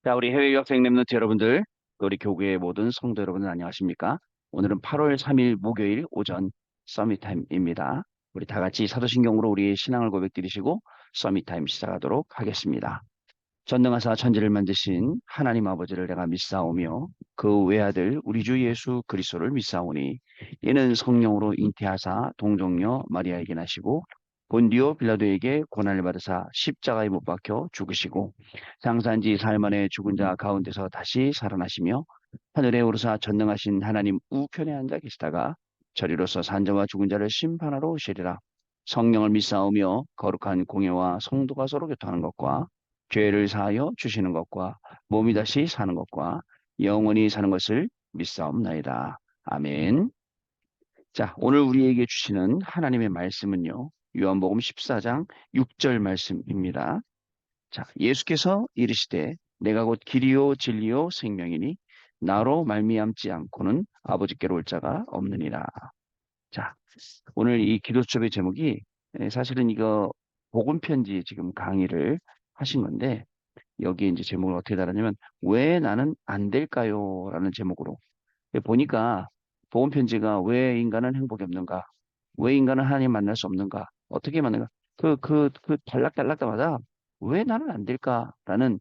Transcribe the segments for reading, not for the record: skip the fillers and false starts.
자, 우리 해외 유학생 랩런트 여러분들, 또 우리 교구의 모든 성도 여러분들 안녕하십니까? 오늘은 8월 3일 목요일 오전 서밋 타임입니다. 우리 다 같이 사도신경으로 우리의 신앙을 고백드리시고 서밋 타임 시작하도록 하겠습니다. 전능하사 천지를 만드신 하나님 아버지를 내가 믿사오며 그 외아들 우리 주 예수 그리스도를 믿사오니 이는 성령으로 잉태하사 동정녀 마리아에게 나시고 본디오 빌라도에게 고난을 받으사 십자가에 못 박혀 죽으시고 장사한지 사흘 만에 죽은 자 가운데서 다시 살아나시며 하늘에 오르사 전능하신 하나님 우편에 앉아 계시다가 저리로서 산자와 죽은 자를 심판하러 오시리라. 성령을 믿사오며 거룩한 공예와 성도가 서로 교통하는 것과 죄를 사하여 주시는 것과 몸이 다시 사는 것과 영원히 사는 것을 믿사옵나이다. 아멘. 자, 오늘 우리에게 주시는 하나님의 말씀은요. 요한복음 14장 6절 말씀입니다. 자, 예수께서 이르시되 내가 곧 길이요 진리요 생명이니 나로 말미암지 않고는 아버지께로 올 자가 없느니라. 자, 오늘 이 기도수첩의 제목이 사실은 이거 복음 편지 지금 강의를 하신 건데 여기에 이제 제목을 어떻게 달았냐면 왜 나는 안 될까요? 라는 제목으로 보니까 복음 편지가 왜 인간은 행복이 없는가? 왜 인간은 하나님 만날 수 없는가? 어떻게 만나가? 그 단락단락마다 왜 나는 안 될까라는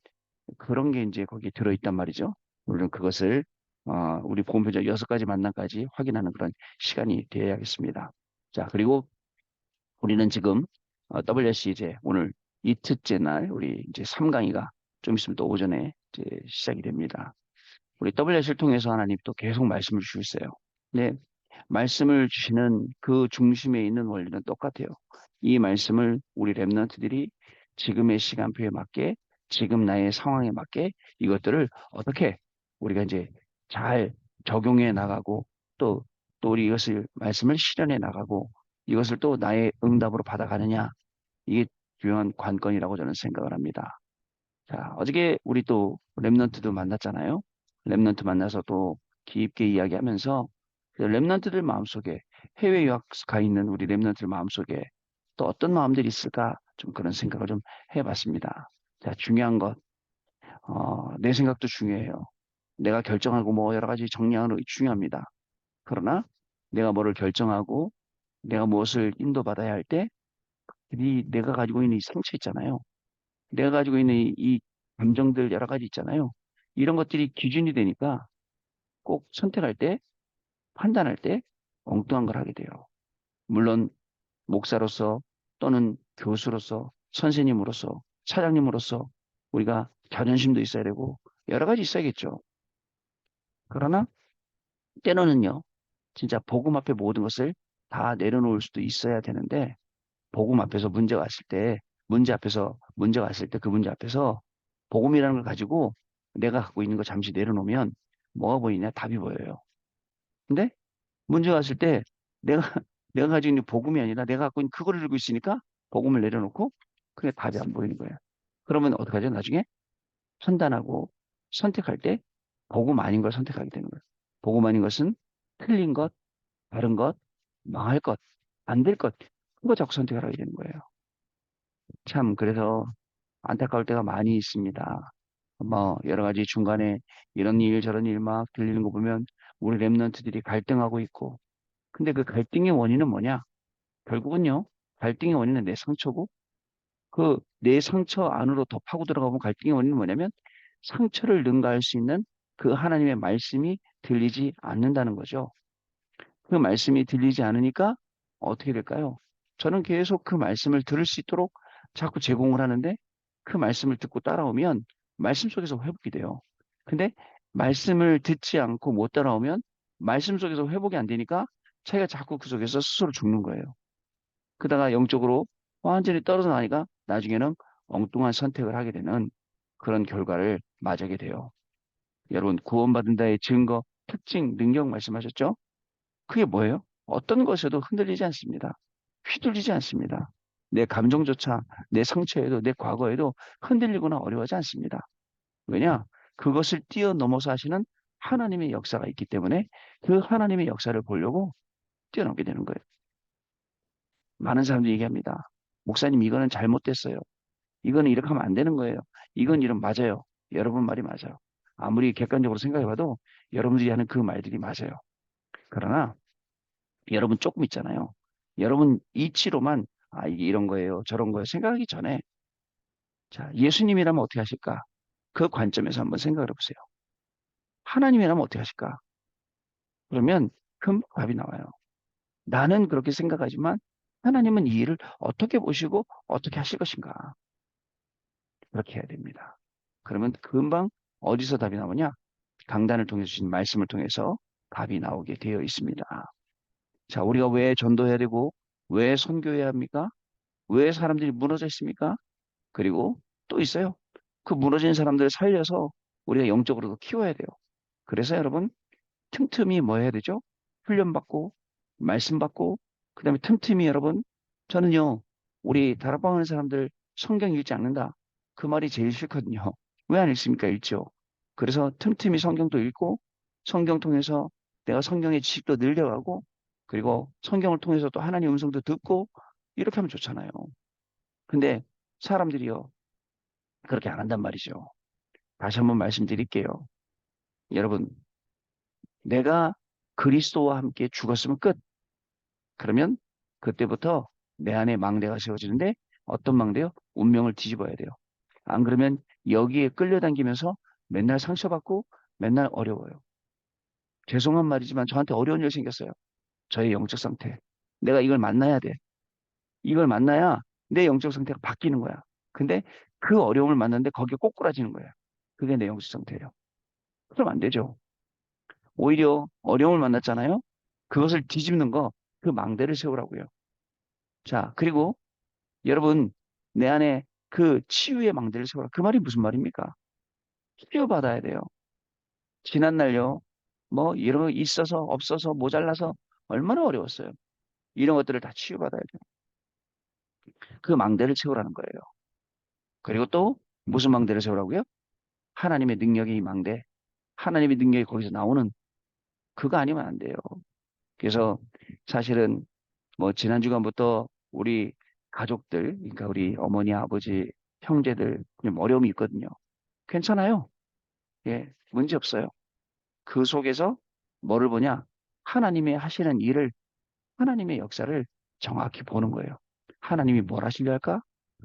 그런 게 이제 거기에 들어있단 말이죠. 물론 그것을 우리 복음 편지 6가지 만남까지 확인하는 그런 시간이 되어야겠습니다. 자, 그리고 우리는 지금 WSC 이제 오늘 이틀째 날 우리 이제 3강의가 좀 있으면 또 오전에 이제 시작이 됩니다. 우리 WSC를 통해서 하나님 또 계속 말씀을 주셨어요. 근데 말씀을 주시는 그 중심에 있는 원리는 똑같아요. 이 말씀을 우리 랩런트들이 지금의 시간표에 맞게 지금 나의 상황에 맞게 이것들을 어떻게 우리가 이제 잘 적용해 나가고 또, 또 우리 이것을 말씀을 실현해 나가고 이것을 또 나의 응답으로 받아가느냐 이게 중요한 관건이라고 저는 생각을 합니다. 자, 어저께 우리 또 랩런트도 만났잖아요. 랩런트 만나서 또 깊게 이야기하면서 그 랩런트들 마음속에 해외 유학 가 있는 우리 랩런트들 마음속에 또 어떤 마음들이 있을까 좀 그런 생각을 좀 해봤습니다. 자, 중요한 것, 내 생각도 중요해요. 내가 결정하고 뭐 여러 가지 정리하는 게 중요합니다. 그러나 내가 뭐를 결정하고 내가 무엇을 인도받아야 할 때, 내가 가지고 있는 이 상처 있잖아요. 내가 가지고 있는 이 감정들 여러 가지 있잖아요. 이런 것들이 기준이 되니까 꼭 선택할 때, 판단할 때 엉뚱한 걸 하게 돼요. 물론 목사로서 또는 교수로서 선생님으로서 차장님으로서 우리가 자존심도 있어야 되고 여러 가지 있어야겠죠. 그러나 때로는요, 진짜 복음 앞에 모든 것을 다 내려놓을 수도 있어야 되는데 복음 앞에서 문제가 왔을 때 문제가 왔을 때 그 문제 앞에서 복음이라는 걸 가지고 내가 갖고 있는 거 잠시 내려놓으면 뭐가 보이냐? 답이 보여요. 근데 문제가 왔을 때 내가 내가 가지고 있는 복음이 아니라 내가 갖고 있는 그거를 들고 있으니까 복음을 내려놓고 그게 답이 안 보이는 거예요. 그러면 어떡하죠? 나중에 판단하고 선택할 때 복음 아닌 걸 선택하게 되는 거예요. 복음 아닌 것은 틀린 것, 다른 것, 망할 것, 안 될 것, 그거 자꾸 선택을 하게 되는 거예요. 참 그래서 안타까울 때가 많이 있습니다. 뭐 여러 가지 중간에 이런 일 저런 일 막 들리는 거 보면 우리 랩런트들이 갈등하고 있고 근데 그 갈등의 원인은 뭐냐? 결국은요, 갈등의 원인은 내 상처고, 그 내 상처 안으로 더 파고 들어가면 갈등의 원인은 뭐냐면, 상처를 능가할 수 있는 그 하나님의 말씀이 들리지 않는다는 거죠. 그 말씀이 들리지 않으니까 어떻게 될까요? 저는 계속 그 말씀을 들을 수 있도록 자꾸 제공을 하는데, 그 말씀을 듣고 따라오면, 말씀 속에서 회복이 돼요. 근데 말씀을 듣지 않고 못 따라오면, 말씀 속에서 회복이 안 되니까, 자기가 자꾸 그 속에서 스스로 죽는 거예요. 그다가 영적으로 완전히 떨어져 나니까 나중에는 엉뚱한 선택을 하게 되는 그런 결과를 맞게 돼요. 여러분, 구원받은 자의 증거, 특징, 능력 말씀하셨죠? 그게 뭐예요? 어떤 것에도 흔들리지 않습니다. 휘둘리지 않습니다. 내 감정조차 내 상처에도 내 과거에도 흔들리거나 어려워하지 않습니다. 왜냐? 그것을 뛰어넘어서 하시는 하나님의 역사가 있기 때문에 그 하나님의 역사를 보려고 뛰어넘게 되는 거예요. 많은 사람들이 얘기합니다. 목사님, 이거는 잘못됐어요. 이거는 이렇게 하면 안 되는 거예요. 이건 이런 맞아요. 여러분 말이 맞아요. 아무리 객관적으로 생각해봐도 여러분들이 하는 그 말들이 맞아요. 그러나 여러분 조금 있잖아요. 여러분 이치로만 아, 이게 이런 거예요. 저런 거예요. 생각하기 전에 자, 예수님이라면 어떻게 하실까? 그 관점에서 한번 생각을 해보세요. 하나님이라면 어떻게 하실까? 그러면 큰 답이 나와요. 나는 그렇게 생각하지만 하나님은 이 일을 어떻게 보시고 어떻게 하실 것인가? 그렇게 해야 됩니다. 그러면 금방 어디서 답이 나오냐? 강단을 통해 주신 말씀을 통해서 답이 나오게 되어 있습니다. 자, 우리가 왜 전도해야 되고 왜 선교해야 합니까? 왜 사람들이 무너져 있습니까? 그리고 또 있어요. 그 무너진 사람들을 살려서 우리가 영적으로도 키워야 돼요. 그래서 여러분 틈틈이 뭐 해야 되죠? 훈련받고 말씀 받고 그다음에 틈틈이 여러분 저는요 우리 다락방하는 사람들 성경 읽지 않는다 그 말이 제일 싫거든요. 왜 안 읽습니까? 읽죠. 그래서 틈틈이 성경도 읽고 성경 통해서 내가 성경의 지식도 늘려가고 그리고 성경을 통해서 또 하나님의 음성도 듣고 이렇게 하면 좋잖아요. 근데 사람들이요 그렇게 안 한단 말이죠. 다시 한번 말씀드릴게요. 여러분 내가 그리스도와 함께 죽었으면 끝. 그러면 그때부터 내 안에 망대가 세워지는데 어떤 망대요? 운명을 뒤집어야 돼요. 안 그러면 여기에 끌려당기면서 맨날 상처받고 맨날 어려워요. 죄송한 말이지만 저한테 어려운 일 생겼어요. 저의 영적 상태. 내가 이걸 만나야 돼. 이걸 만나야 내 영적 상태가 바뀌는 거야. 근데 그 어려움을 만났는데 거기에 꼬꾸라지는 거예요. 그게 내 영적 상태예요. 그럼 안 되죠. 오히려 어려움을 만났잖아요. 그것을 뒤집는 거, 그 망대를 세우라고요. 자, 그리고 여러분, 내 안에 그 치유의 망대를 세워라. 그 말이 무슨 말입니까? 치유받아야 돼요. 지난날요, 뭐, 이런 거 있어서, 없어서, 모자라서 얼마나 어려웠어요. 이런 것들을 다 치유받아야 돼요. 그 망대를 채우라는 거예요. 그리고 또 무슨 망대를 세우라고요? 하나님의 능력의 이 망대. 하나님의 능력이 거기서 나오는 그거 아니면 안 돼요. 그래서 사실은 뭐 지난 주간부터 우리 가족들, 그러니까 우리 어머니, 아버지, 형제들 좀 어려움이 있거든요. 괜찮아요. 예, 문제 없어요. 그 속에서 뭐를 보냐? 하나님의 하시는 일을, 하나님의 역사를 정확히 보는 거예요. 하나님이 뭘 하시려 할까?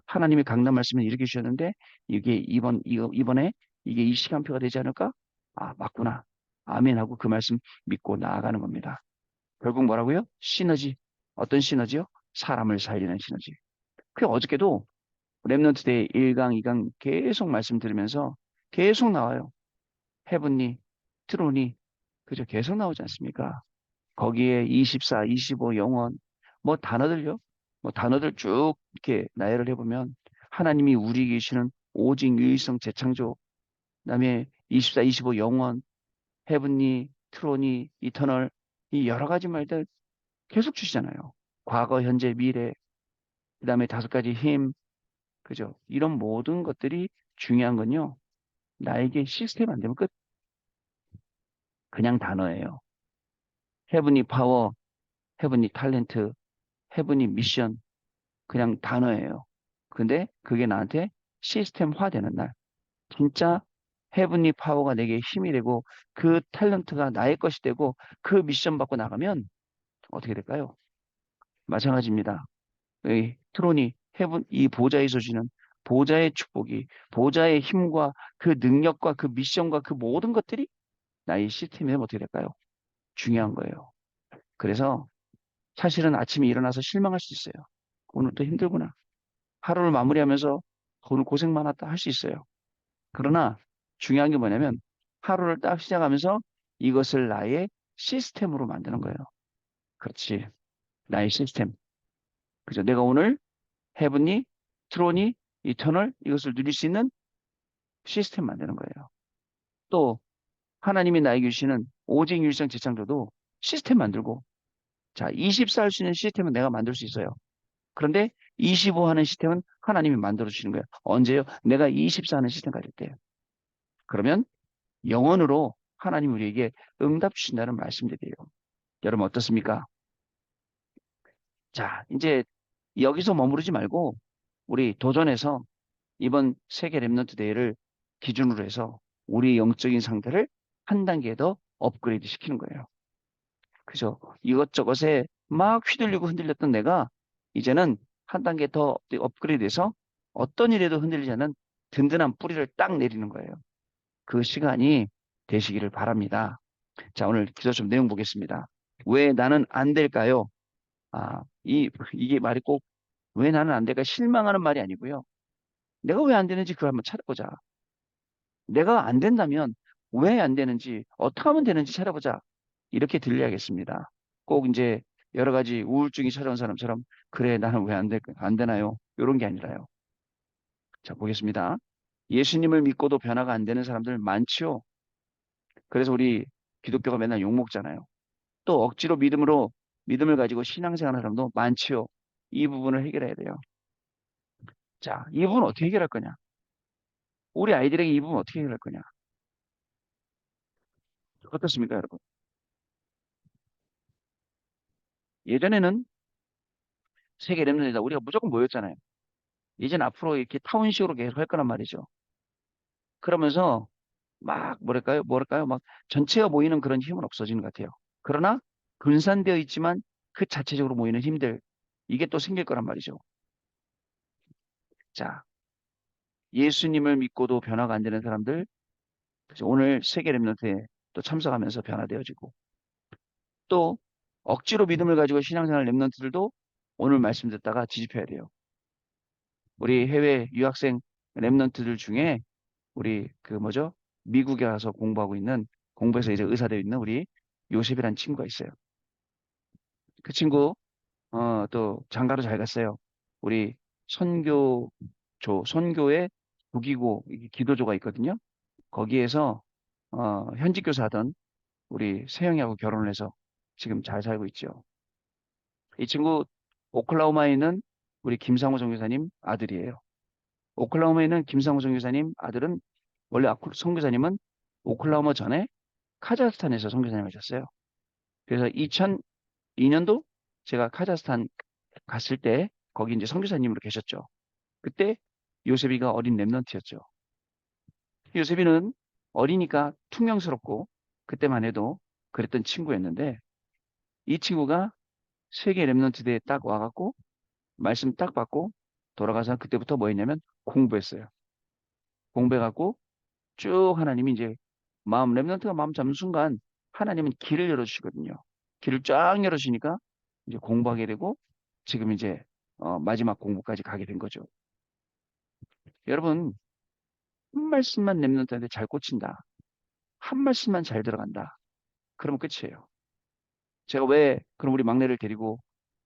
하나님이 강단 말씀을 이렇게 주셨는데, 이게 이번에 이게 이 시간표가 되지 않을까? 아, 맞구나. 아멘 하고 그 말씀 믿고 나아가는 겁니다. 결국 뭐라고요? 시너지. 어떤 시너지요? 사람을 살리는 시너지. 그 어저께도 랩넌트 데이 1강, 2강 계속 말씀 들으면서 계속 나와요. 헤븐리, 트로니, 그죠? 계속 나오지 않습니까? 거기에 24, 25 영원, 뭐 단어들요? 뭐 단어들 쭉 이렇게 나열을 해보면 하나님이 우리 계시는 오직 유일성 재창조, 그다음에 24, 25 영원, 헤븐리, 트로니, 이터널, 이 여러 가지 말들 계속 주시잖아요. 과거, 현재, 미래, 그다음에 다섯 가지 힘, 그죠? 이런 모든 것들이 중요한 건요. 나에게 시스템 안 되면 끝. 그냥 단어예요. 헤븐리 파워, 헤븐리 탤런트, 헤븐리 미션, 그냥 단어예요. 근데 그게 나한테 시스템화 되는 날, 진짜 헤븐리 파워가 내게 힘이 되고 그 탤런트가 나의 것이 되고 그 미션 받고 나가면 어떻게 될까요? 마찬가지입니다. 이 트론이 헤븐 이 보좌에서 주는 보좌의 축복이 보좌의 힘과 그 능력과 그 미션과 그 모든 것들이 나의 시스템이 되면 어떻게 될까요? 중요한 거예요. 그래서 사실은 아침에 일어나서 실망할 수 있어요. 오늘 또 힘들구나. 하루를 마무리하면서 오늘 고생 많았다 할 수 있어요. 그러나 중요한 게 뭐냐면 하루를 딱 시작하면서 이것을 나의 시스템으로 만드는 거예요. 그렇지. 나의 시스템. 그죠? 내가 오늘 헤븐이, 트론이, 이터널 이것을 누릴 수 있는 시스템 만드는 거예요. 또 하나님이 나에게 주시는 오직 일성 재창조도 시스템 만들고 자, 24 할 수 있는 시스템은 내가 만들 수 있어요. 그런데 25 하는 시스템은 하나님이 만들어 주시는 거예요. 언제요? 내가 24 하는 시스템 가질 때. 그러면 영원으로 하나님 우리에게 응답 주신다는 말씀드려요. 여러분 어떻습니까? 자, 이제 여기서 머무르지 말고 우리 도전해서 이번 세계 랩넌트 대회를 기준으로 해서 우리 영적인 상태를 한 단계 더 업그레이드 시키는 거예요. 그죠? 이것저것에 막 휘둘리고 흔들렸던 내가 이제는 한 단계 더 업그레이드해서 어떤 일에도 흔들리지 않는 든든한 뿌리를 딱 내리는 거예요. 그 시간이 되시기를 바랍니다. 자, 오늘 기도 좀 내용 보겠습니다. 왜 나는 안 될까요? 이게 말이 꼭 왜 나는 안 될까 실망하는 말이 아니고요. 내가 왜 안 되는지 그걸 한번 찾아보자. 내가 안 된다면 왜 안 되는지, 어떻게 하면 되는지 찾아보자. 이렇게 들려야겠습니다. 꼭 이제 여러 가지 우울증이 찾아온 사람처럼, 그래, 나는 왜 안 되나요? 이런 게 아니라요. 자, 보겠습니다. 예수님을 믿고도 변화가 안 되는 사람들 많지요. 그래서 우리 기독교가 맨날 욕먹잖아요. 또 억지로 믿음을 가지고 신앙생활하는 사람도 많지요. 이 부분을 해결해야 돼요. 자, 이 부분 어떻게 해결할 거냐? 우리 아이들에게 이 부분 어떻게 해결할 거냐? 어떻습니까, 여러분? 예전에는 세계 랩런트다 우리가 무조건 모였잖아요. 이젠 앞으로 이렇게 타운식으로 계속 할 거란 말이죠. 그러면서 막 뭐랄까요? 막 전체가 모이는 그런 힘은 없어지는 것 같아요. 그러나 분산되어 있지만 그 자체적으로 모이는 힘들, 이게 또 생길 거란 말이죠. 자, 예수님을 믿고도 변화가 안 되는 사람들, 그래서 오늘 세계 랩런트에 또 참석하면서 변화되어지고, 또 억지로 믿음을 가지고 신앙생활 랩런트들도 오늘 말씀 듣다가 뒤집혀야 돼요. 우리 해외 유학생 랩런트들 중에 우리 그 뭐죠? 미국에 가서 공부하고 있는, 공부해서 이제 의사 되어 있는 우리 요셉이라는 친구가 있어요. 그 친구 또 장가로 잘 갔어요. 우리 선교의 부기고 이게 기도조가 있거든요. 거기에서 현직 교사하던 우리 세영이하고 결혼을 해서 지금 잘 살고 있죠. 이 친구 오클라호마에 있는 우리 김상호 선교사님 아들이에요. 오클라호마에 있는 김상호 선교사님 아들은 원래 선교사님은 오클라호마 전에 카자흐스탄에서 선교사님 하셨어요. 그래서 2002년도 제가 카자흐스탄 갔을 때 거기 이제 선교사님으로 계셨죠. 그때 요셉이가 어린 랩런트였죠. 요셉이는 어리니까 퉁명스럽고 그때만 해도 그랬던 친구였는데 이 친구가 세계 랩런트 대에 딱 와갖고 말씀 딱 받고 돌아가서 그때부터 뭐 했냐면 공부했어요. 공부해갖고 쭉 하나님이 이제 랩런트가 마음 잡는 순간 하나님은 길을 열어주시거든요. 길을 쫙 열어주시니까 이제 공부하게 되고 지금 이제 마지막 공부까지 가게 된 거죠. 여러분, 한 말씀만 랩런트한테 잘 꽂힌다. 한 말씀만 잘 들어간다. 그러면 끝이에요. 제가 왜 그럼 우리 막내를 데리고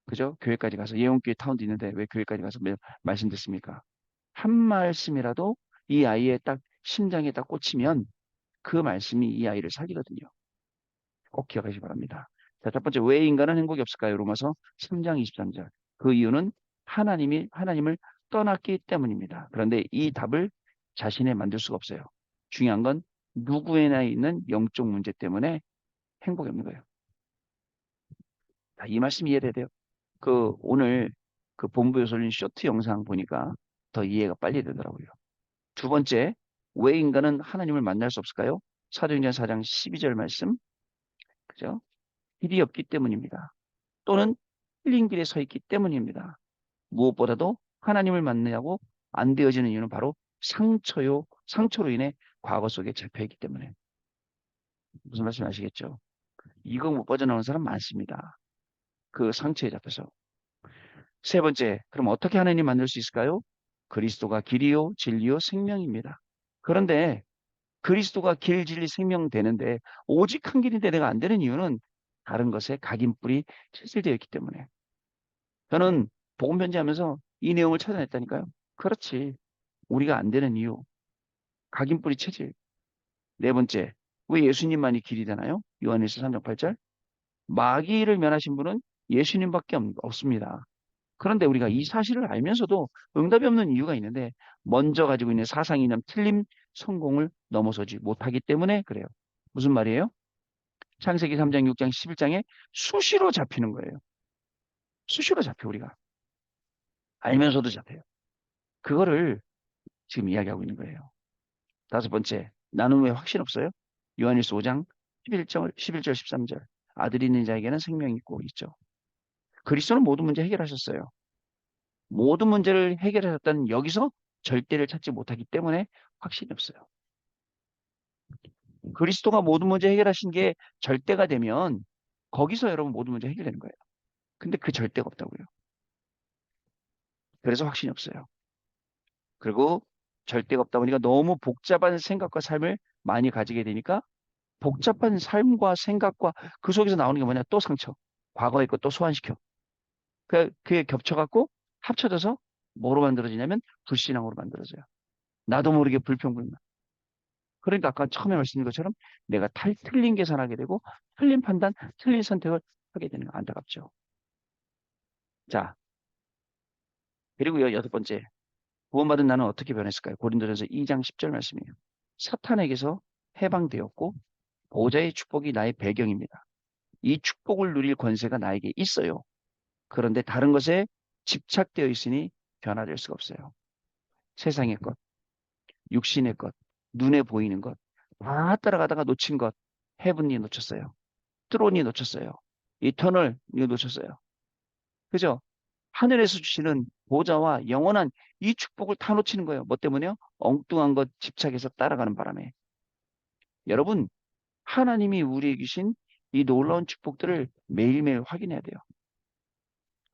그죠? 교회까지 가서 예원교회 타운도 있는데 왜 교회까지 가서 말씀 듣습니까? 한 말씀이라도 이 아이의 딱 심장에 딱 꽂히면 그 말씀이 이 아이를 살리거든요. 꼭 기억하시기 바랍니다. 자, 첫 번째, 왜 인간은 행복이 없을까요? 로마서 3장 23절. 그 이유는 하나님을 떠났기 때문입니다. 그런데 이 답을 자신에 만들 수가 없어요. 중요한 건 누구에나 있는 영적 문제 때문에 행복이 없는 거예요. 자, 이 말씀 이해돼야 돼요. 오늘 그 본부에서 올린 쇼트 영상 보니까 더 이해가 빨리 되더라고요. 두 번째, 왜 인간은 하나님을 만날 수 없을까요? 사도행전 4장 12절 말씀. 그죠? 길이 없기 때문입니다. 또는 틀린 길에 서 있기 때문입니다. 무엇보다도 하나님을 만나고 안 되어지는 이유는 바로 상처로 인해 과거 속에 잡혀있기 때문에. 무슨 말씀 아시겠죠? 이거 못 빠져나오는 사람 많습니다. 그 상처에 잡혀서. 세 번째, 그럼 어떻게 하나님 만날 수 있을까요? 그리스도가 길이요, 진리요, 생명입니다. 그런데 그리스도가 길, 진리, 생명 되는데 오직 한 길인데 내가 안 되는 이유는 다른 것에 각인뿔이 체질되어 있기 때문에. 저는 복음 편지하면서 이 내용을 찾아냈다니까요. 그렇지. 우리가 안 되는 이유. 각인뿌리 체질. 네 번째. 왜 예수님만이 길이 되나요? 요한일서 3장 8절. 마귀를 면하신 분은 예수님밖에 없습니다. 그런데 우리가 이 사실을 알면서도 응답이 없는 이유가 있는데 먼저 가지고 있는 사상 이념 틀림 성공을 넘어서지 못하기 때문에 그래요. 무슨 말이에요? 창세기 3장 6장 11장에 수시로 잡히는 거예요. 수시로 잡혀 우리가. 알면서도 잡혀요. 그거를 지금 이야기하고 있는 거예요. 다섯 번째, 나는 왜 확신 없어요? 요한일서 5장 11절, 13절. 아들이 있는 자에게는 생명이 있고 있죠. 그리스도는 모든 문제 해결하셨어요. 모든 문제를 해결하셨다는 여기서 절대를 찾지 못하기 때문에 확신이 없어요. 그리스도가 모든 문제 해결하신 게 절대가 되면 거기서 여러분 모든 문제 해결되는 거예요. 근데 그 절대가 없다고요. 그래서 확신이 없어요. 그리고 절대가 없다 보니까 너무 복잡한 생각과 삶을 많이 가지게 되니까 복잡한 삶과 생각과 그 속에서 나오는 게 뭐냐? 또 상처. 과거의 것 또 소환시켜. 그게 겹쳐갖고 합쳐져서 뭐로 만들어지냐면 불신앙으로 만들어져요. 나도 모르게 불평불만. 그러니까 아까 처음에 말씀드린 것처럼 내가 틀린 계산하게 되고 틀린 판단, 틀린 선택을 하게 되는 거 안타깝죠. 자, 그리고요, 여섯 번째. 구원받은 나는 어떻게 변했을까요? 고린도전서 2장 10절 말씀이에요. 사탄에게서 해방되었고 보호자의 축복이 나의 배경입니다. 이 축복을 누릴 권세가 나에게 있어요. 그런데 다른 것에 집착되어 있으니 변화될 수가 없어요. 세상의 것, 육신의 것, 눈에 보이는 것, 다 따라가다가 놓친 것, 헤븐이 놓쳤어요. 트론이 놓쳤어요. 이터널 이거 놓쳤어요. 그죠? 하늘에서 주시는 보좌와 영원한 이 축복을 다 놓치는 거예요. 뭐 때문에요? 엉뚱한 것 집착해서 따라가는 바람에. 여러분, 하나님이 우리에게 주신 이 놀라운 축복들을 매일매일 확인해야 돼요.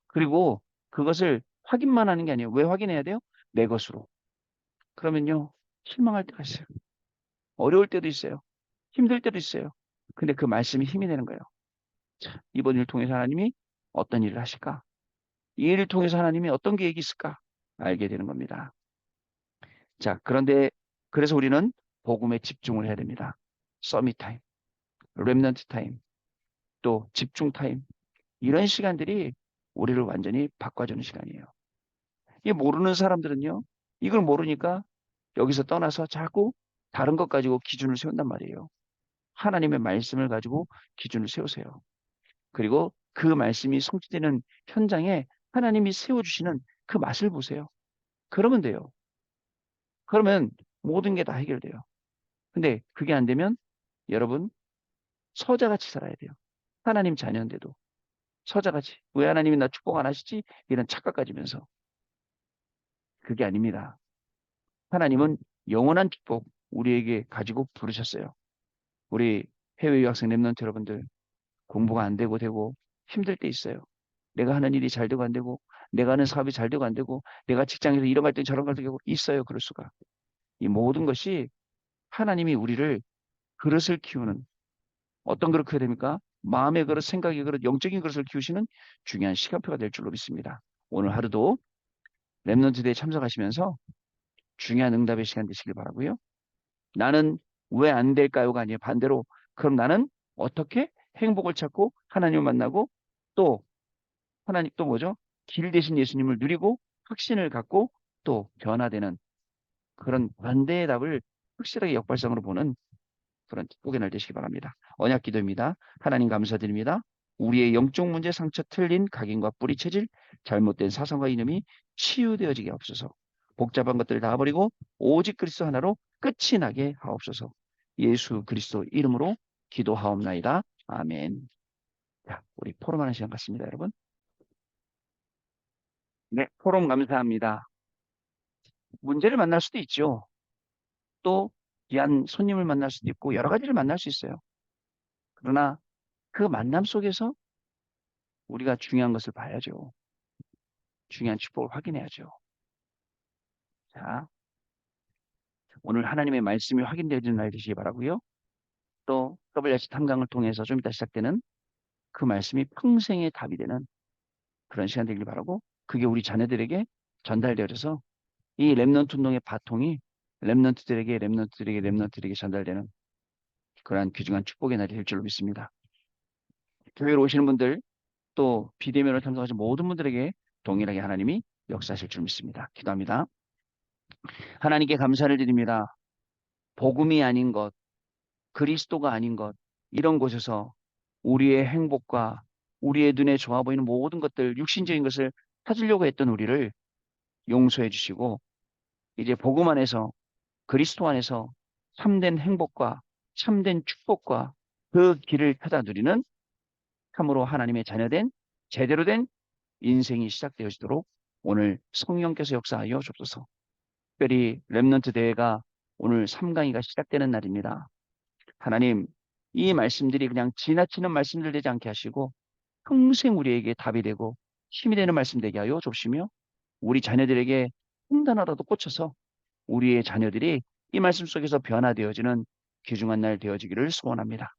그리고 그것을 확인만 하는 게 아니에요. 왜 확인해야 돼요? 내 것으로. 그러면요, 실망할 때가 있어요. 어려울 때도 있어요. 힘들 때도 있어요. 근데 그 말씀이 힘이 되는 거예요. 자, 이번 일을 통해서 하나님이 어떤 일을 하실까? 이 일을 통해서 하나님이 어떤 계획이 있을까? 알게 되는 겁니다. 자, 그런데 그래서 우리는 복음에 집중을 해야 됩니다. 서밋 타임, 렘넌트 타임, 또 집중 타임. 이런 시간들이 우리를 완전히 바꿔주는 시간이에요. 이 모르는 사람들은요, 이걸 모르니까 여기서 떠나서 자꾸 다른 것 가지고 기준을 세운단 말이에요. 하나님의 말씀을 가지고 기준을 세우세요. 그리고 그 말씀이 성취되는 현장에 하나님이 세워주시는 그 맛을 보세요. 그러면 돼요. 그러면 모든 게 다 해결돼요. 근데 그게 안 되면 여러분 서자같이 살아야 돼요. 하나님 자녀인데도 서자같이 왜 하나님이 나 축복 안 하시지? 이런 착각 가지면서 그게 아닙니다. 하나님은 영원한 축복 우리에게 가지고 부르셨어요. 우리 해외 유학생 랩런트 여러분들 공부가 안 되고 되고 힘들 때 있어요. 내가 하는 일이 잘 되고 안 되고 내가 하는 사업이 잘 되고 안 되고 내가 직장에서 이런 갈등 저런 갈등이 있어요. 그럴 수가. 이 모든 것이 하나님이 우리를 그릇을 키우는 어떤 그릇 크게 됩니까? 마음의 그릇, 생각의 그릇, 영적인 그릇을 키우시는 중요한 시간표가 될 줄로 믿습니다. 오늘 하루도 랩런트 대에 참석하시면서 중요한 응답의 시간 되시길 바라고요. 나는 왜 안 될까요가 아니에요. 반대로 그럼 나는 어떻게 행복을 찾고 하나님을 만나고 또 하나님 또 뭐죠? 길 대신 예수님을 누리고 확신을 갖고 또 변화되는 그런 반대의 답을 확실하게 역발상으로 보는 그런 축복의 날 되시기 바랍니다. 언약 기도입니다. 하나님 감사드립니다. 우리의 영적 문제, 상처, 틀린 각인과 뿌리 체질, 잘못된 사상과 이념이 치유되어지게 하옵소서. 복잡한 것들을 다 버리고 오직 그리스도 하나로 끝이 나게 하옵소서. 예수 그리스도 이름으로 기도하옵나이다. 아멘. 자, 우리 포럼하는 시간 같습니다, 여러분. 네, 포럼 감사합니다. 문제를 만날 수도 있죠. 또 귀한 손님을 만날 수도 있고 여러 가지를 만날 수 있어요. 그러나 그 만남 속에서 우리가 중요한 것을 봐야죠. 중요한 축복을 확인해야죠. 자, 오늘 하나님의 말씀이 확인되어지는 날 되시기 바라고요. 또 WH 탐강을 통해서 좀 이따 시작되는 그 말씀이 평생의 답이 되는 그런 시간 되길 바라고 그게 우리 자녀들에게 전달되어져서 이 렘넌트 운동의 바통이 렘넌트들에게 전달되는 그러한 귀중한 축복의 날이 될 줄로 믿습니다. 교회로 오시는 분들 또 비대면으로 참석하신 모든 분들에게 동일하게 하나님이 역사하실 줄 믿습니다. 기도합니다. 하나님께 감사를 드립니다. 복음이 아닌 것, 그리스도가 아닌 것, 이런 곳에서 우리의 행복과 우리의 눈에 좋아 보이는 모든 것들, 육신적인 것을 찾으려고 했던 우리를 용서해 주시고, 이제 복음 안에서, 그리스도 안에서 참된 행복과 참된 축복과 그 길을 찾아 누리는 참으로 하나님의 자녀된 제대로 된 인생이 시작되어지도록 오늘 성령께서 역사하여 주옵소서. 특별히 렘넌트 대회가 오늘 3강의가 시작되는 날입니다. 하나님, 이 말씀들이 그냥 지나치는 말씀들 되지 않게 하시고 평생 우리에게 답이 되고 힘이 되는 말씀 되게 하여 주시며 우리 자녀들에게 한 단어라도 꽂혀서 우리의 자녀들이 이 말씀 속에서 변화되어지는 귀중한 날 되어지기를 소원합니다.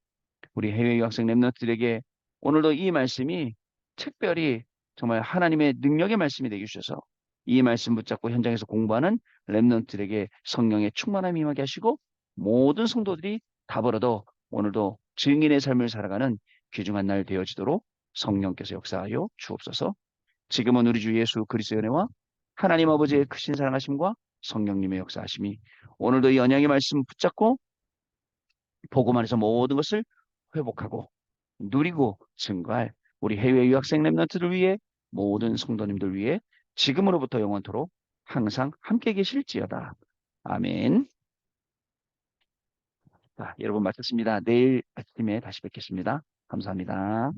우리 해외 유학생 랩런트들에게 오늘도 이 말씀이 특별히 정말 하나님의 능력의 말씀이 되게 주셔서 이 말씀 붙잡고 현장에서 공부하는 랩런트들에게 성령의 충만함이 임하게 하시고 모든 성도들이 다 벌어도 오늘도 증인의 삶을 살아가는 귀중한 날 되어지도록 성령께서 역사하여 주옵소서. 지금은 우리 주 예수 그리스도의 은혜와 하나님 아버지의 크신 사랑하심과 성령님의 역사하심이 오늘도 이 언약의 말씀 붙잡고 복음 안에서 모든 것을 회복하고 누리고 증거할 우리 해외 유학생 랩런트들 위해 모든 성도님들 위해 지금으로부터 영원토록 항상 함께 계실지어다. 아멘. 자, 여러분 마쳤습니다. 내일 아침에 다시 뵙겠습니다. 감사합니다.